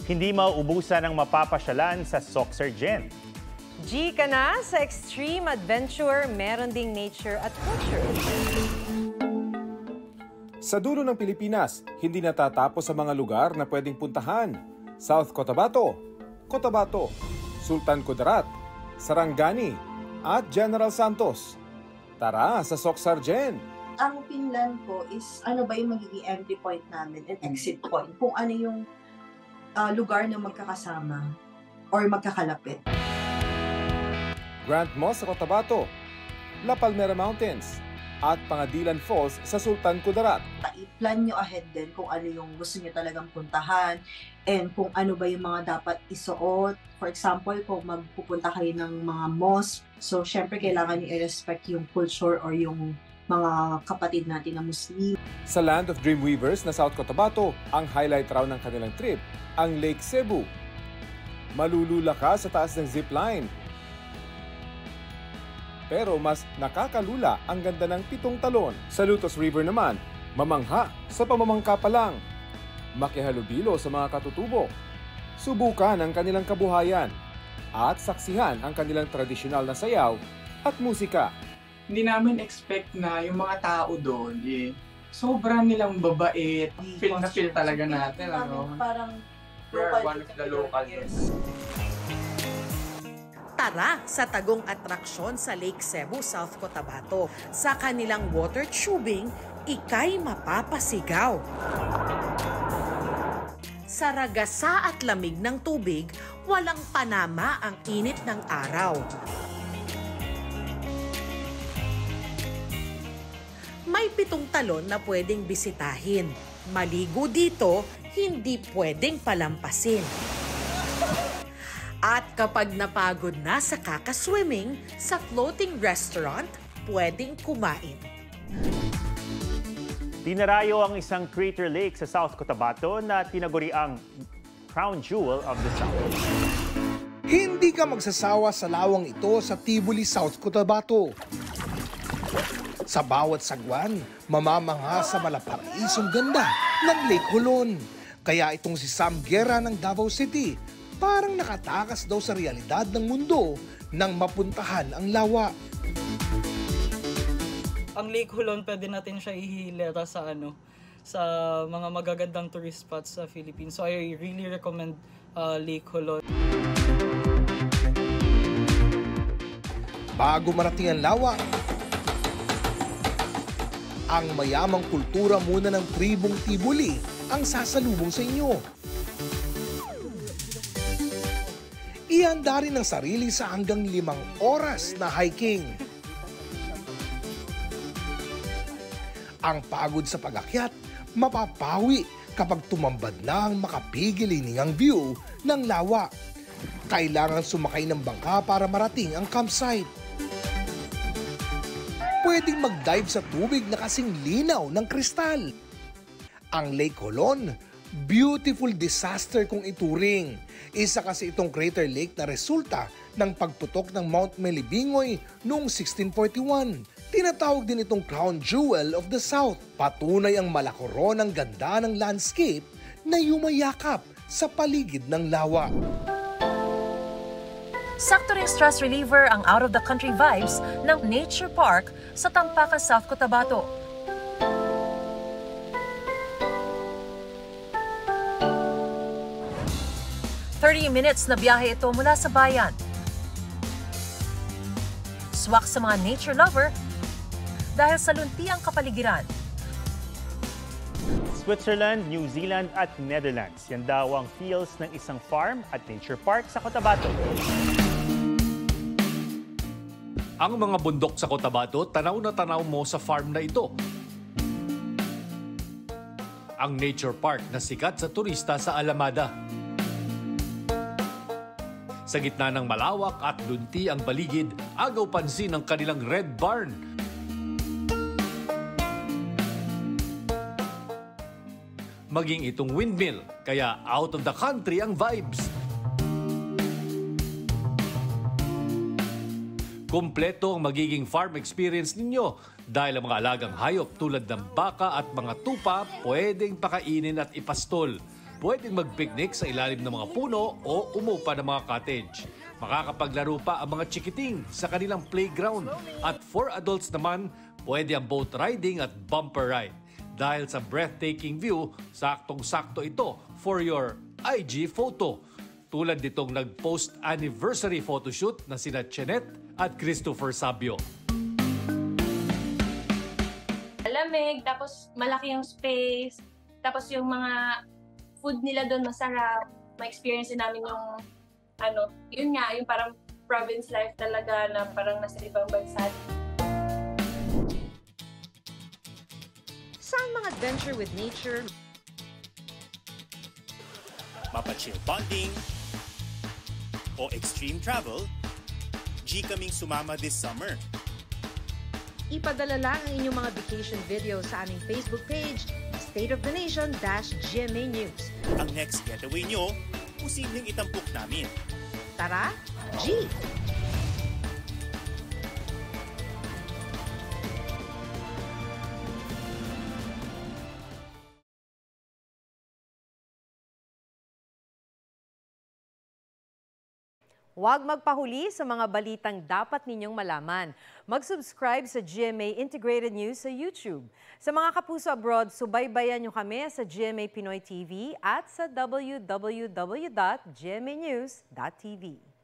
Hindi mauubusan ang mapapasyalan sa Soxargen. G ka na sa extreme adventure, meron ding nature at culture. Sa dulo ng Pilipinas, hindi natatapos sa mga lugar na pwedeng puntahan. South Cotabato, Cotabato, Sultan Kudarat, Sarangani, at General Santos. Tara sa Soxargen! Ang pinlan ko is ano ba yung magiging entry point namin and exit point. Kung ano yung lugar na magkakasama or magkakalapit. Grand Moss sa Cotabato, La Palmera Mountains, at Pangadilan Falls sa Sultan Kudarat. I-plan nyo ahead din kung ano yung gusto nyo talagang puntahan and kung ano ba yung mga dapat isuot. For example, kung magpupunta kayo ng mga mosque, so syempre kailangan nyo i-respect yung culture or yung mga kapatid natin na Muslim. Sa Land of Dreamweavers na South Cotabato, ang highlight raw ng kanilang trip, ang Lake Cebu. Malulula ka sa taas ng zipline. Pero mas nakakalula ang ganda ng Pitong Talon. Sa Lutos River naman, mamangha sa pamamangka pa lang. Makihalubilo sa mga katutubo. Subukan ang kanilang kabuhayan. At saksihan ang kanilang tradisyonal na sayaw at musika. Hindi namin expect na yung mga tao doon, sobrang nilang babait. Feel na feel talaga natin. Parang we're one of the locals. Tara sa tagong atraksyon sa Lake Cebu, South Cotabato. Sa kanilang water tubing, ika'y mapapasigaw. Sa ragasa at lamig ng tubig, walang panama ang init ng araw. May 7 talon na pwedeng bisitahin. Maligo dito, hindi pwedeng palampasin. At kapag napagod na sa kakaswimming, sa floating restaurant, pwedeng kumain. Dinarayo ang isang crater lake sa South Cotabato na tinaguriang Crown Jewel of the South. Hindi ka magsasawa sa lawang ito sa Tibuli, South Cotabato. Sa bawat sagwan, mamamangha sa malaparaisong ganda ng Lake Hulon. Kaya itong si Sam Guerra ng Davao City, parang nakatakas daw sa realidad ng mundo nang mapuntahan ang lawa. Ang Lake Hulon, pwede natin siya ihilera sa sa mga magagandang tourist spots sa Philippines. So I really recommend Lake Hulon. Bago marating ang lawa, ang mayamang kultura muna ng tribong Tibuli ang sasalubong sa inyo. Ihanda rin ang sarili sa hanggang 5 oras na hiking. Ang pagod sa pag-akyat, mapapawi kapag tumambad na ang makapigil-hiningang view ng lawa. Kailangan sumakay ng bangka para marating ang campsite. Pwedeng mag-dive sa tubig na kasing linaw ng kristal. Ang Lake Hulon, beautiful disaster kung ituring. Isa kasi itong crater lake na resulta ng pagputok ng Mount Melibingoy noong 1641. Tinatawag din itong Crown Jewel of the South. Patunay ang malakoro ng ganda ng landscape na yumayakap sa paligid ng lawa. Sakto ring stress reliever ang out-of-the-country vibes ng Nature Park sa Tampakan, South Cotabato. Minutes na biyahe ito mula sa bayan. Swak sa mga nature lover dahil sa luntiang kapaligiran. Switzerland, New Zealand at Netherlands. Yan daw ang feels ng isang farm at nature park sa Cotabato. Ang mga bundok sa Cotabato, tanaw na tanaw mo sa farm na ito. Ang nature park na sikat sa turista sa Alamada. Sa gitna ng malawak at lunti ang paligid, agaw pansin ang kanilang red barn. Maging itong windmill, kaya out of the country ang vibes. Kompleto ang magiging farm experience ninyo dahil ang mga alagang hayop tulad ng baka at mga tupa pwedeng pakainin at ipastol. pwedeng mag-picnic sa ilalim ng mga puno o umupa ng mga cottage. Makakapaglaro pa ang mga chikiting sa kanilang playground. At for adults naman, pwede ang boat riding at bumper ride. Dahil sa breathtaking view, saktong-sakto ito for your IG photo. Tulad nitong nag-post anniversary photoshoot na sina Chenet at Christopher Sabio. Lamig, tapos malaki yung space, tapos yung mga food nila doon masarap. Ma-experience din namin yung yun nga, yung parang province life talaga na parang nasa ibang bansa. Saan mga adventure with nature? Mapachill bonding o extreme travel, G kaming sumama this summer. Ipadala lang ang inyong mga vacation video sa aming Facebook page, State of the Nation-GMA News. Ang next getaway nyo, posibleng itampok namin. Tara, G! Huwag magpahuli sa mga balitang dapat ninyong malaman. Mag-subscribe sa GMA Integrated News sa YouTube. Sa mga kapuso abroad, subaybayan nyo kami sa GMA Pinoy TV at sa www.gmanews.tv.